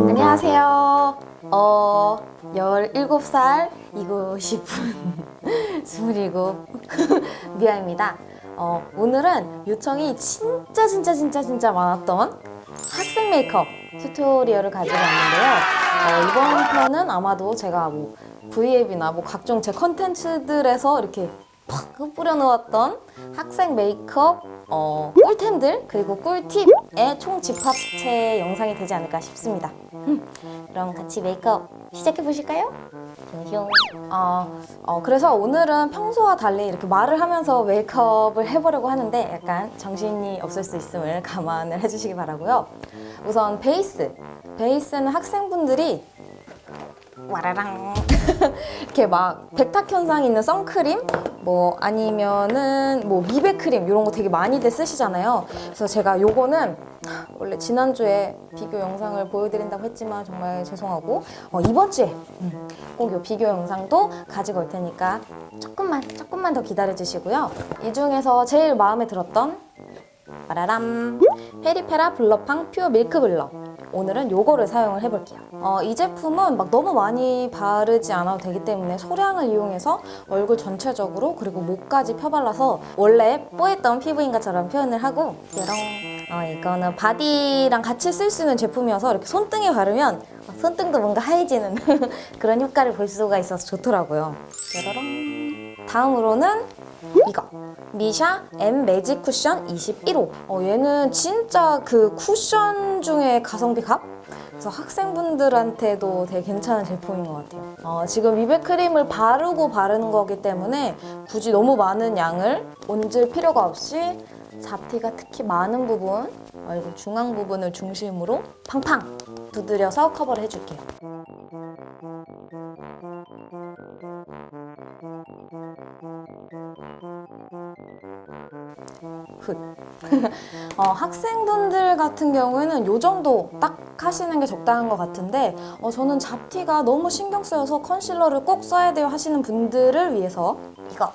안녕하세요. 17살이고 싶은 27 미아입니다. 오늘은 요청이 진짜 많았던 학생 메이크업 튜토리얼을 가지고 왔는데요. 이번 편은 아마도 제가 뭐 V앱이나 뭐 각종 제 컨텐츠들에서 이렇게 팍 뿌려놓았던 학생 메이크업 꿀템들 그리고 꿀팁의 총 집합체 영상이 되지 않을까 싶습니다. 그럼 같이 메이크업 시작해 보실까요? 그래서 오늘은 평소와 달리 이렇게 말을 하면서 메이크업을 해보려고 하는데 약간 정신이 없을 수 있음을 감안을 해주시기 바라고요. 우선 베이스는 학생분들이 와라랑 이렇게 막 백탁 현상 있는 선크림 뭐 아니면은 뭐 미백 크림 이런 거 되게 많이들 쓰시잖아요. 그래서 제가 요거는 원래 지난주에 비교 영상을 보여드린다고 했지만 정말 죄송하고 이번 주에 꼭 요 비교 영상도 가지고 올 테니까 조금만 더 기다려 주시고요. 이 중에서 제일 마음에 들었던 빠라람 페리페라 블러팡 퓨어 밀크 블러, 오늘은 요거를 사용을 해볼게요. 이 제품은 막 너무 많이 바르지 않아도 되기 때문에 소량을 이용해서 얼굴 전체적으로 그리고 목까지 펴발라서 원래 뽀했던 피부인 것처럼 표현을 하고, 이거는 바디랑 같이 쓸 수 있는 제품이어서 이렇게 손등에 바르면 손등도 뭔가 하얘지는 그런 효과를 볼 수가 있어서 좋더라고요. 다음으로는 이거 미샤 M 매직 쿠션 21호. 얘는 진짜 그 쿠션 중에 가성비 갑? 그래서 학생분들한테도 되게 괜찮은 제품인 것 같아요. 지금 미백 크림을 바르는 거기 때문에 굳이 너무 많은 양을 얹을 필요가 없이 잡티가 특히 많은 부분, 얼굴 중앙 부분을 중심으로 팡팡 두드려서 커버를 해줄게요. 학생분들 같은 경우에는 요 정도 딱 하시는 게 적당한 것 같은데, 저는 잡티가 너무 신경 쓰여서 컨실러를 꼭 써야 돼요 하시는 분들을 위해서 이거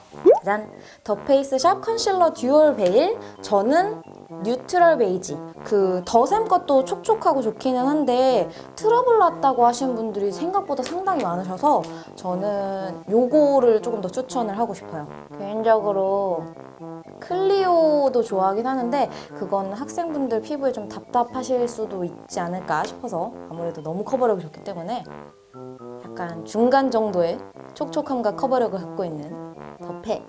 짜잔! 더 페이스샵 컨실러 듀얼 베일. 저는 뉴트럴 베이지, 그 더샘 것도 촉촉하고 좋기는 한데 트러블 났다고 하시는 분들이 생각보다 상당히 많으셔서 저는 요거를 조금 더 추천을 하고 싶어요. 개인적으로 클리오도 좋아하긴 하는데 그건 학생분들 피부에 좀 답답하실 수도 있지 않을까 싶어서, 아무래도 너무 커버력이 좋기 때문에 약간 중간 정도의 촉촉함과 커버력을 갖고 있는 더페.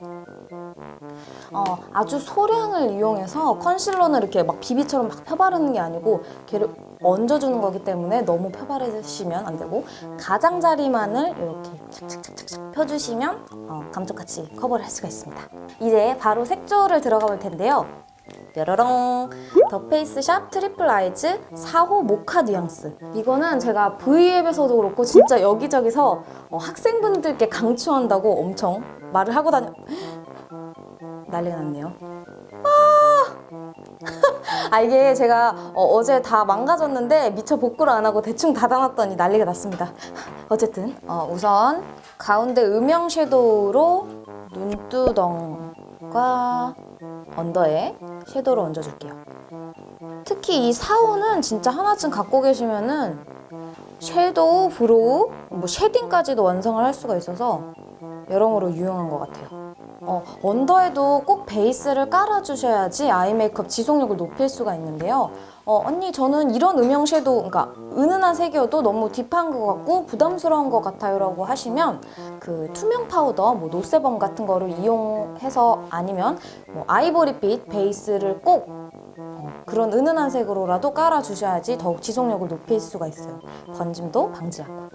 아주 소량을 이용해서 컨실러는 이렇게 막 비비처럼 막 펴바르는 게 아니고 걔를 얹어주는 거기 때문에 너무 펴바르시면 안 되고, 가장자리만을 이렇게 착착착착 펴주시면 감쪽같이 커버를 할 수가 있습니다. 이제 바로 색조를 들어가 볼 텐데요. 뾰로롱! 더 페이스샵 트리플 아이즈 4호 모카 뉘앙스. 이거는 제가 V앱에서도 그렇고 진짜 여기저기서 학생분들께 강추한다고 엄청 말을 하고 난리가 났네요. 이게 제가 어제 다 망가졌는데 미처 복구를 안 하고 대충 닫아놨더니 난리가 났습니다. 어쨌든 우선 가운데 음영 섀도우로 눈두덩과 언더에 섀도우를 얹어줄게요. 특히 이 4호는 진짜 하나쯤 갖고 계시면은 섀도우, 브로우, 뭐 쉐딩까지도 완성을 할 수가 있어서 여러모로 유용한 것 같아요. 언더에도 꼭 베이스를 깔아주셔야지 아이 메이크업 지속력을 높일 수가 있는데요. 언니 저는 이런 음영 섀도우, 그러니까 은은한 색이어도 너무 딥한 것 같고 부담스러운 것 같아요 라고 하시면 그 투명 파우더, 뭐 노세범 같은 거를 이용해서, 아니면 뭐 아이보리빛 베이스를 꼭 그런 은은한 색으로라도 깔아주셔야지 더욱 지속력을 높일 수가 있어요. 번짐도 방지하고.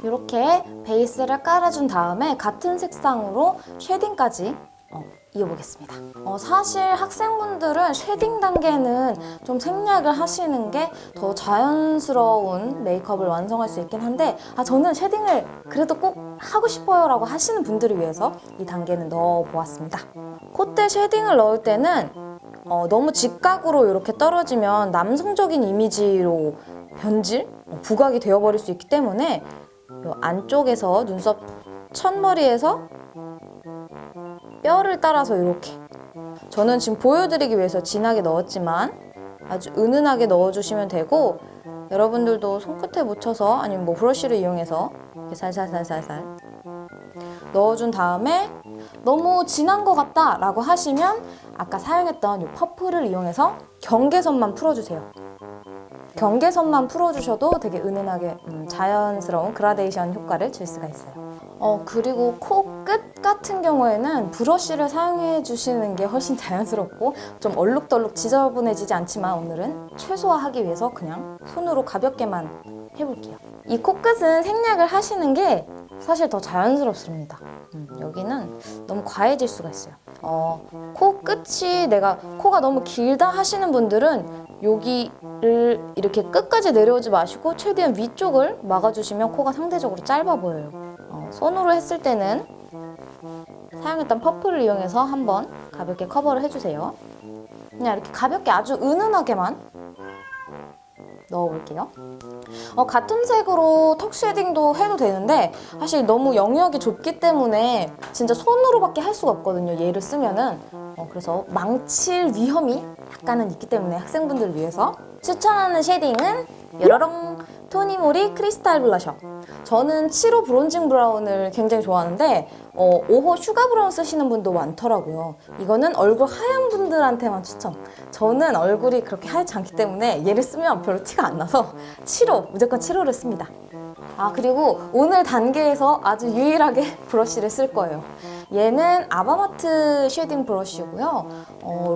이렇게 베이스를 깔아준 다음에 같은 색상으로 쉐딩까지 이어보겠습니다. 사실 학생분들은 쉐딩 단계는 좀 생략을 하시는 게 더 자연스러운 메이크업을 완성할 수 있긴 한데 저는 쉐딩을 그래도 꼭 하고 싶어요 라고 하시는 분들을 위해서 이 단계는 넣어보았습니다. 콧대 쉐딩을 넣을 때는 너무 직각으로 이렇게 떨어지면 남성적인 이미지로 변질, 부각이 되어버릴 수 있기 때문에 이 안쪽에서 눈썹 첫머리에서 뼈를 따라서 이렇게, 저는 지금 보여드리기 위해서 진하게 넣었지만 아주 은은하게 넣어주시면 되고, 여러분들도 손끝에 묻혀서 아니면 뭐 브러쉬를 이용해서 이렇게 살살살살살 넣어준 다음에 너무 진한 것 같다 라고 하시면 아까 사용했던 이 퍼프를 이용해서 경계선만 풀어주세요. 경계선만 풀어주셔도 되게 은은하게 자연스러운 그라데이션 효과를 줄 수가 있어요. 그리고 코끝 같은 경우에는 브러쉬를 사용해 주시는 게 훨씬 자연스럽고 좀 얼룩덜룩 지저분해지지 않지만 오늘은 최소화하기 위해서 그냥 손으로 가볍게만 해볼게요. 이 코끝은 생략을 하시는 게 사실 더 자연스럽습니다. 여기는 너무 과해질 수가 있어요. 코끝이 내가 코가 너무 길다 하시는 분들은 여기를 이렇게 끝까지 내려오지 마시고 최대한 위쪽을 막아주시면 코가 상대적으로 짧아 보여요. 손으로 했을 때는 사용했던 퍼프를 이용해서 한번 가볍게 커버를 해주세요. 그냥 이렇게 가볍게 아주 은은하게만 넣어볼게요. 같은 색으로 턱 쉐딩도 해도 되는데 사실 너무 영역이 좁기 때문에 진짜 손으로밖에 할 수가 없거든요. 얘를 쓰면은. 그래서 망칠 위험이 약간은 있기 때문에 학생분들을 위해서 추천하는 쉐딩은 뾰로롱 토니모리 크리스탈 블러셔. 저는 7호 브론징 브라운을 굉장히 좋아하는데 5호 슈가 브라운 쓰시는 분도 많더라고요. 이거는 얼굴 하얀 분들한테만 추천. 저는 얼굴이 그렇게 하얗지 않기 때문에 얘를 쓰면 별로 티가 안 나서 7호, 무조건 7호를 씁니다. 그리고 오늘 단계에서 아주 유일하게 브러쉬를 쓸 거예요. 얘는 아바마트 쉐딩 브러쉬고요.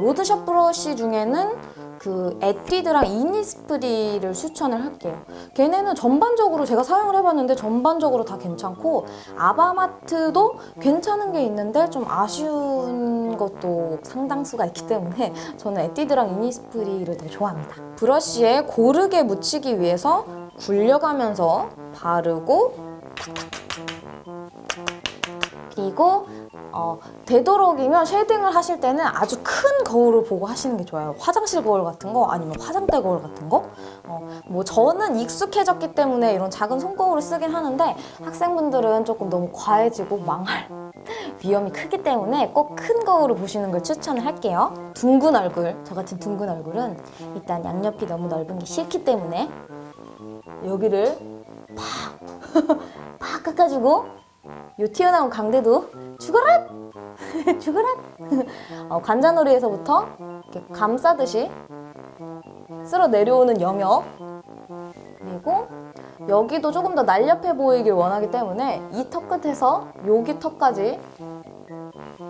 로드샵 브러쉬 중에는 그 에뛰드랑 이니스프리를 추천을 할게요. 걔네는 전반적으로 제가 사용을 해봤는데 전반적으로 다 괜찮고 아바마트도 괜찮은 게 있는데 좀 아쉬운 것도 상당수가 있기 때문에 저는 에뛰드랑 이니스프리를 되게 좋아합니다. 브러쉬에 고르게 묻히기 위해서 굴려가면서 바르고 그리고 되도록이면 쉐딩을 하실 때는 아주 큰 거울을 보고 하시는 게 좋아요. 화장실 거울 같은 거 아니면 화장대 거울 같은 거. 뭐 저는 익숙해졌기 때문에 이런 작은 손거울을 쓰긴 하는데 학생분들은 조금 너무 과해지고 망할 위험이 크기 때문에 꼭 큰 거울을 보시는 걸 추천을 할게요. 둥근 얼굴, 저 같은 둥근 얼굴은 일단 양옆이 너무 넓은 게 싫기 때문에 여기를 팍 깎아주고 요 튀어나온 강대도 죽어라! 죽어라! 관자놀이에서부터 이렇게 감싸듯이 쓸어 내려오는 영역, 그리고 여기도 조금 더 날렵해 보이길 원하기 때문에 이 턱 끝에서 여기 턱까지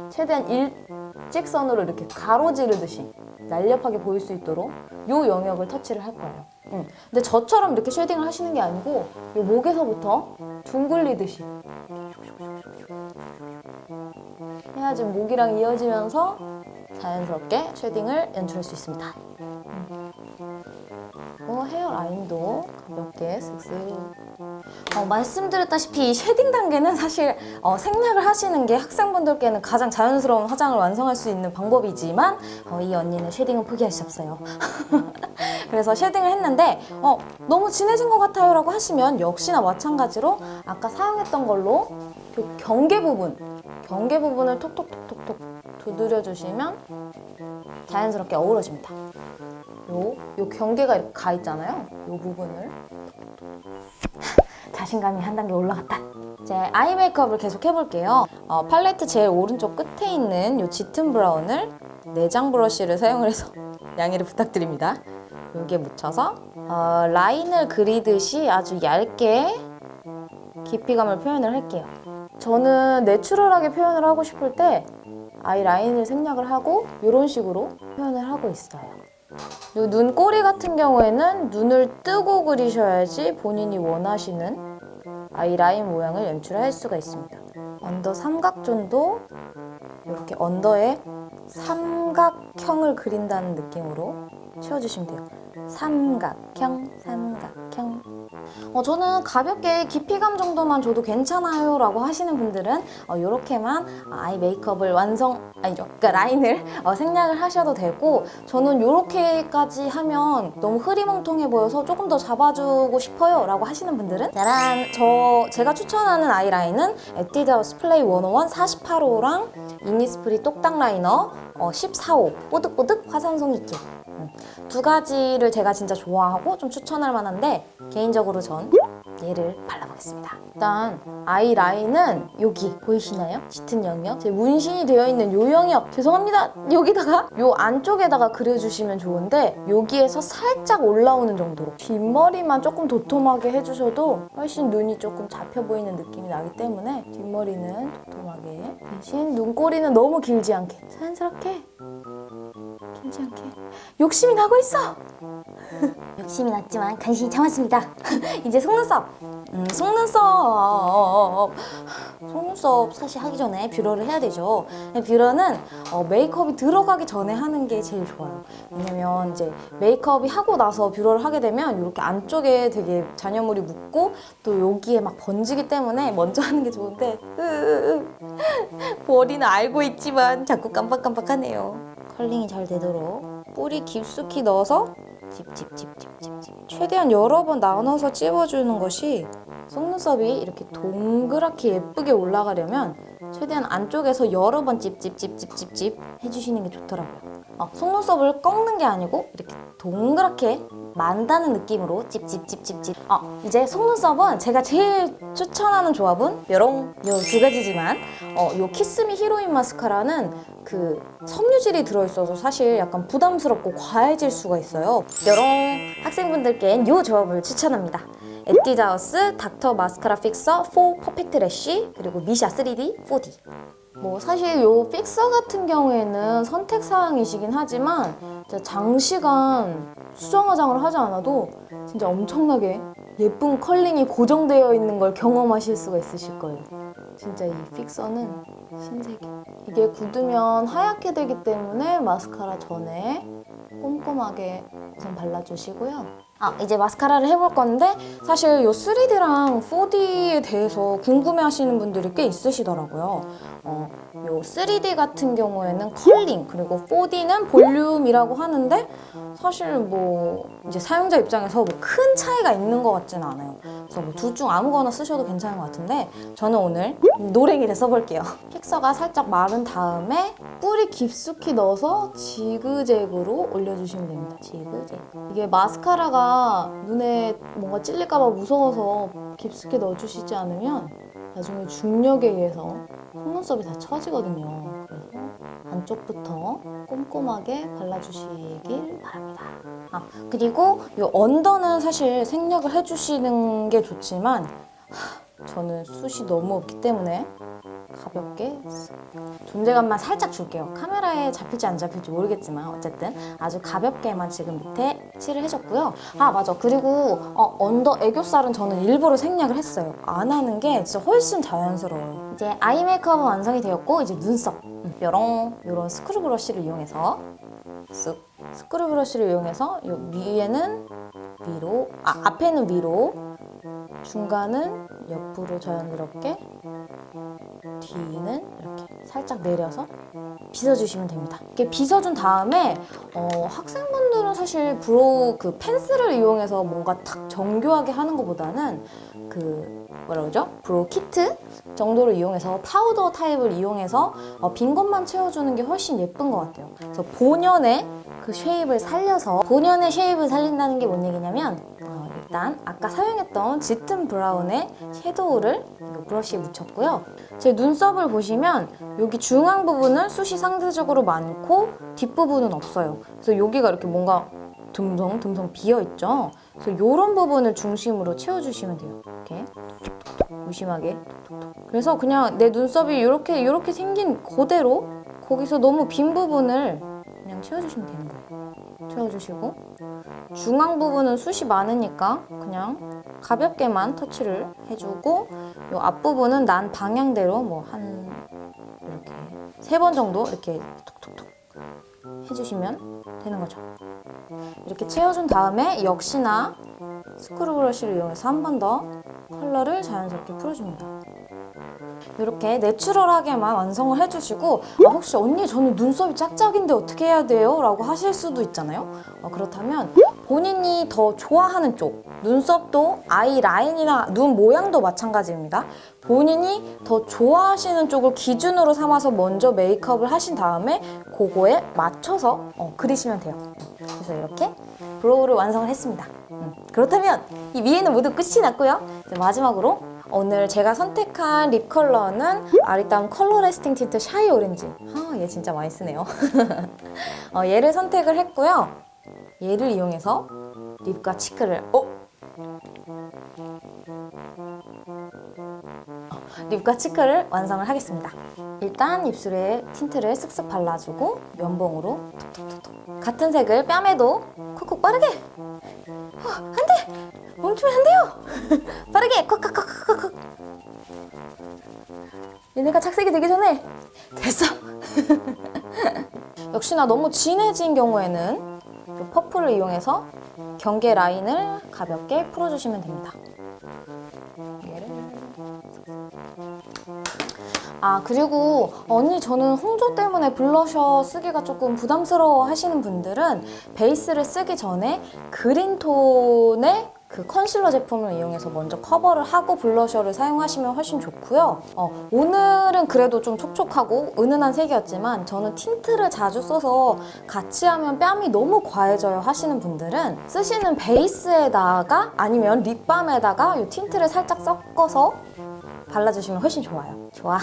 최대한 일직선으로 이렇게 가로지르듯이 날렵하게 보일 수 있도록 이 영역을 터치를 할 거예요. 근데 저처럼 이렇게 쉐딩을 하시는 게 아니고 이 목에서부터 둥글리듯이 해야지 목이랑 이어지면서 자연스럽게 쉐딩을 연출할 수 있습니다. 헤어라인도 가볍게 쓱쓱. 말씀드렸다시피 이 쉐딩 단계는 사실 생략을 하시는 게 학생분들께는 가장 자연스러운 화장을 완성할 수 있는 방법이지만 이 언니는 쉐딩은 포기할 수 없어요. 그래서 쉐딩을 했는데 너무 진해진 것 같아요 라고 하시면 역시나 마찬가지로 아까 사용했던 걸로 그 경계 부분을 톡톡톡톡톡 두드려 주시면 자연스럽게 어우러집니다. 요 경계가 이렇게 가 있잖아요. 요 부분을 자신감이 한 단계 올라갔다. 이제 아이 메이크업을 계속 해볼게요. 팔레트 제일 오른쪽 끝에 있는 요 짙은 브라운을 내장 브러쉬를 사용을 해서 양해를 부탁드립니다. 여기에 묻혀서 라인을 그리듯이 아주 얇게 깊이감을 표현을 할게요. 저는 내추럴하게 표현을 하고 싶을 때 아이 라인을 생략을 하고 이런 식으로 표현을 하고 있어요. 이 눈꼬리 같은 경우에는 눈을 뜨고 그리셔야지 본인이 원하시는 아이라인 모양을 연출할 수가 있습니다. 언더 삼각존도 이렇게 언더에 삼각형을 그린다는 느낌으로 채워주시면 돼요. 삼각형, 삼각형. 저는 가볍게 깊이감 정도만 줘도 괜찮아요 라고 하시는 분들은 이렇게만 아이 메이크업을 그러니까 라인을 생략을 하셔도 되고, 저는 이렇게까지 하면 너무 흐리멍텅해 보여서 조금 더 잡아주고 싶어요 라고 하시는 분들은 짜란! 제가 추천하는 아이라인은 에뛰드하우스 플레이 101 48호랑 이니스프리 똑딱 라이너 14호 뽀득뽀득 화산송 있게 두 가지를 제가 진짜 좋아하고 좀 추천할 만한데, 개인적으로 전 얘를 발라보겠습니다. 일단 아이라인은 여기 보이시나요? 짙은 영역, 제 문신이 되어 있는 요 영역, 죄송합니다, 여기다가 요 안쪽에다가 그려주시면 좋은데 여기에서 살짝 올라오는 정도로 뒷머리만 조금 도톰하게 해주셔도 훨씬 눈이 조금 잡혀 보이는 느낌이 나기 때문에 뒷머리는 도톰하게, 대신 눈꼬리는 너무 길지 않게 자연스럽게, 길지 않게. 욕심이 나고 있어! 욕심이 났지만 간신히 참았습니다. 이제 속눈썹! 속눈썹 사실 하기 전에 뷰러를 해야 되죠. 뷰러는 메이크업이 들어가기 전에 하는 게 제일 좋아요. 왜냐면 이제 메이크업이 하고 나서 뷰러를 하게 되면 이렇게 안쪽에 되게 잔여물이 묻고 또 여기에 막 번지기 때문에 먼저 하는 게 좋은데 머리는 알고 있지만 자꾸 깜빡깜빡하네요. 컬링이 잘 되도록 뿌리 깊숙이 넣어서 찝찝찝찝찝찝 최대한 여러 번 나눠서 찝어주는 것이, 속눈썹이 이렇게 동그랗게 예쁘게 올라가려면 최대한 안쪽에서 여러 번 찝찝찝찝찝찝 해주시는 게 좋더라고요. 속눈썹을 꺾는 게 아니고 이렇게 동그랗게 만다는 느낌으로 찝찝찝찝찝. 이제 속눈썹은 제가 제일 추천하는 조합은 뾰롱 요 두 가지지만 요 키스미 히로인 마스카라는 그 섬유질이 들어있어서 사실 약간 부담스럽고 과해질 수가 있어요. 뾰롱 학생분들께는 요 조합을 추천합니다. 에뛰드하우스 닥터 마스카라 픽서 4 퍼펙트 래쉬, 그리고 미샤 3D 4D. 사실 요 픽서 같은 경우에는 선택사항이시긴 하지만 진짜 장시간 수정 화장을 하지 않아도 진짜 엄청나게 예쁜 컬링이 고정되어 있는 걸 경험하실 수가 있으실 거예요. 진짜 이 픽서는 신세계. 이게 굳으면 하얗게 되기 때문에 마스카라 전에 꼼꼼하게 우선 발라주시고요. 이제 마스카라를 해볼 건데, 사실 요 3D랑 4D에 대해서 궁금해하시는 분들이 꽤 있으시더라고요. 요 3D 같은 경우에는 컬링, 그리고 4D는 볼륨이라고 하는데 사실 이제 사용자 입장에서 큰 차이가 있는 것 같지는 않아요. 그래서 둘 중 아무거나 쓰셔도 괜찮은 것 같은데, 저는 오늘 노랭이를 써볼게요. 픽서가 살짝 마른 다음에 뿌리 깊숙이 넣어서 지그재그로 올려주시면 됩니다. 지그재그. 이게 마스카라가 눈에 뭔가 찔릴까봐 무서워서 깊숙이 넣어주시지 않으면 나중에 중력에 의해서 속눈썹이 다 처지거든요. 그래서 안쪽부터 꼼꼼하게 발라주시길 바랍니다. 그리고 이 언더는 사실 생략을 해주시는 게 좋지만 저는 숱이 너무 없기 때문에 가볍게 존재감만 살짝 줄게요. 카메라에 잡힐지 안 잡힐지 모르겠지만 어쨌든 아주 가볍게만 지금 밑에 칠을 해줬고요. 맞아. 그리고 언더 애교살은 저는 일부러 생략을 했어요. 안 하는 게 진짜 훨씬 자연스러워요. 이제 아이 메이크업은 완성이 되었고, 이제 눈썹 이런 스크류 브러쉬를 이용해서 스크류 브러쉬를 이용해서 요 위에는 위로, 앞에는 위로, 중간은 옆으로 자연스럽게, 뒤는 이렇게 살짝 내려서 빗어주시면 됩니다. 이렇게 빗어준 다음에 학생분들은 사실 브로우 펜슬을 이용해서 뭔가 탁 정교하게 하는 것보다는 브로우 키트 정도를 이용해서 파우더 타입을 이용해서 빈 것만 채워주는 게 훨씬 예쁜 것 같아요. 그래서 본연의 그 쉐입을 살려서, 본연의 쉐입을 살린다는 게 뭔 얘기냐면 일단 아까 사용했던 짙은 브라운의 섀도우를 이 브러쉬에 묻혔고요. 제 눈썹을 보시면 여기 중앙 부분은 숱이 상대적으로 많고 뒷부분은 없어요. 그래서 여기가 이렇게 뭔가 듬성듬성 비어있죠. 그래서 이런 부분을 중심으로 채워주시면 돼요. 이렇게 무심하게. 그래서 그냥 내 눈썹이 이렇게 생긴 그대로 거기서 너무 빈 부분을 그냥 그냥 채워주시면 되는 거예요. 채워주시고 중앙 부분은 숱이 많으니까 그냥 가볍게만 터치를 해주고 이 앞부분은 난 방향대로 뭐 한 이렇게 3번 정도 이렇게 톡톡톡 해주시면 되는 거죠. 이렇게 채워준 다음에 역시나 스크루 브러쉬를 이용해서 한 번 더 컬러를 자연스럽게 풀어줍니다. 이렇게 내추럴하게만 완성을 해주시고 혹시 언니 저는 눈썹이 짝짝인데 어떻게 해야 돼요? 라고 하실 수도 있잖아요. 그렇다면 본인이 더 좋아하는 쪽, 눈썹도 아이 라인이나 눈 모양도 마찬가지입니다. 본인이 더 좋아하시는 쪽을 기준으로 삼아서 먼저 메이크업을 하신 다음에 그거에 맞춰서 그리시면 돼요. 그래서 이렇게 브로우를 완성을 했습니다. 그렇다면 이 위에는 모두 끝이 났고요. 이제 마지막으로 오늘 제가 선택한 립 컬러는 아리따움 컬러 레스팅 틴트 샤이 오렌지. 얘 진짜 많이 쓰네요. 얘를 선택을 했고요. 얘를 이용해서 립과 치크를 립과 치크를 완성을 하겠습니다. 일단 입술에 틴트를 쓱쓱 발라주고 면봉으로 톡톡톡톡 같은 색을 뺨에도 콕콕 빠르게 안 돼! 멈추면 안 돼요! 빠르게 콕콕콕콕콕 얘네가 착색이 되기 전에 됐어! 역시나 너무 진해진 경우에는 이 퍼플을 이용해서 경계 라인을 가볍게 풀어주시면 됩니다. 그리고 언니 저는 홍조 때문에 블러셔 쓰기가 조금 부담스러워 하시는 분들은 베이스를 쓰기 전에 그린톤의 그 컨실러 제품을 이용해서 먼저 커버를 하고 블러셔를 사용하시면 훨씬 좋고요. 오늘은 그래도 좀 촉촉하고 은은한 색이었지만 저는 틴트를 자주 써서 같이 하면 뺨이 너무 과해져요 하시는 분들은 쓰시는 베이스에다가 아니면 립밤에다가 이 틴트를 살짝 섞어서 발라주시면 훨씬 좋아요. 좋아.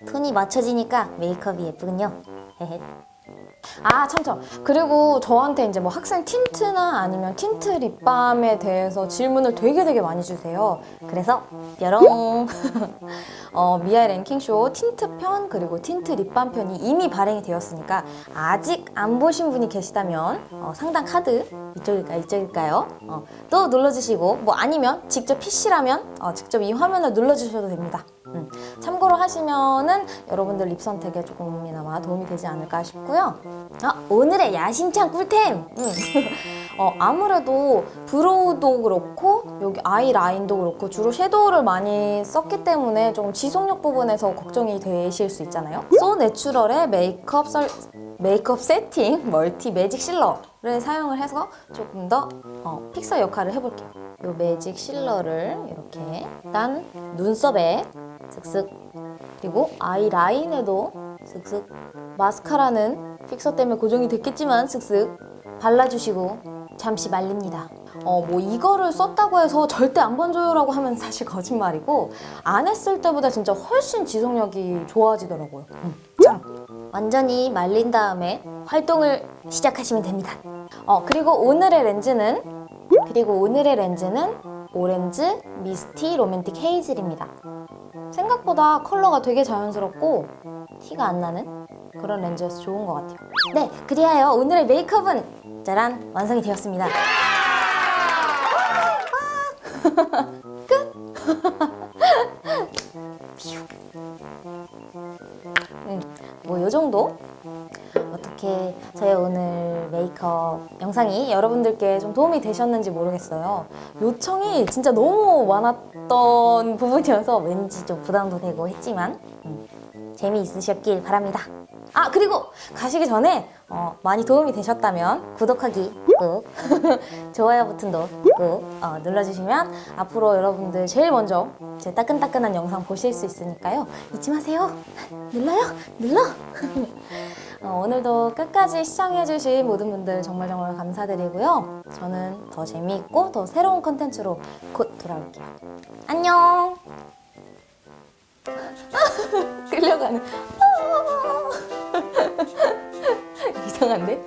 톤이 맞춰지니까 메이크업이 예쁘군요. 참. 그리고 저한테 이제 뭐 학생 틴트나 아니면 틴트 립밤에 대해서 질문을 되게 많이 주세요. 그래서 뾰롱 미아 랭킹쇼 틴트 편 그리고 틴트 립밤 편이 이미 발행이 되었으니까 아직 안 보신 분이 계시다면 상단 카드 이쪽일까요? 또 눌러주시고 뭐 아니면 직접 PC라면 직접 이 화면을 눌러주셔도 됩니다. 참고로 하시면은 여러분들 립 선택에 조금이나마 도움이 되지 않을까 싶고요. 오늘의 야심찬 꿀템! 아무래도 브로우도 그렇고 여기 아이 라인도 그렇고 주로 섀도우를 많이 썼기 때문에 좀 지속력 부분에서 걱정이 되실 수 있잖아요. 소 내추럴의 메이크업 세팅 멀티 매직 실러를 사용을 해서 조금 더 픽서 역할을 해볼게요. 이 매직 실러를 이렇게 일단 눈썹에 슥슥 그리고 아이 라인에도 슥슥 마스카라는 픽서 때문에 고정이 됐겠지만 슥슥 발라주시고 잠시 말립니다. 뭐 이거를 썼다고 해서 절대 안 번져요라고 하면 사실 거짓말이고 안 했을 때보다 진짜 훨씬 지속력이 좋아지더라고요. 짱! 완전히 말린 다음에 활동을 시작하시면 됩니다. 그리고 오늘의 렌즈는 오렌지 미스티 로맨틱 헤이즐입니다. 생각보다 컬러가 되게 자연스럽고 티가 안 나는 그런 렌즈여서 좋은 것 같아요. 네, 그리하여 오늘의 메이크업은 짜란! 완성이 되었습니다. 끝! 뭐 요 정도? 어떻게 저희 오늘 메이크업 영상이 여러분들께 좀 도움이 되셨는지 모르겠어요. 요청이 진짜 너무 많았던 부분이어서 왠지 좀 부담도 되고 했지만 재미있으셨길 바랍니다. 그리고 가시기 전에 많이 도움이 되셨다면 구독하기 꾹 좋아요 버튼도 꾹 눌러주시면 앞으로 여러분들 제일 먼저 제 따끈따끈한 영상 보실 수 있으니까요. 잊지 마세요. 눌러! 오늘도 끝까지 시청해주신 모든 분들 정말 감사드리고요. 저는 더 재미있고 더 새로운 컨텐츠로 곧 돌아올게요. 안녕! 끌려가는 이상한데?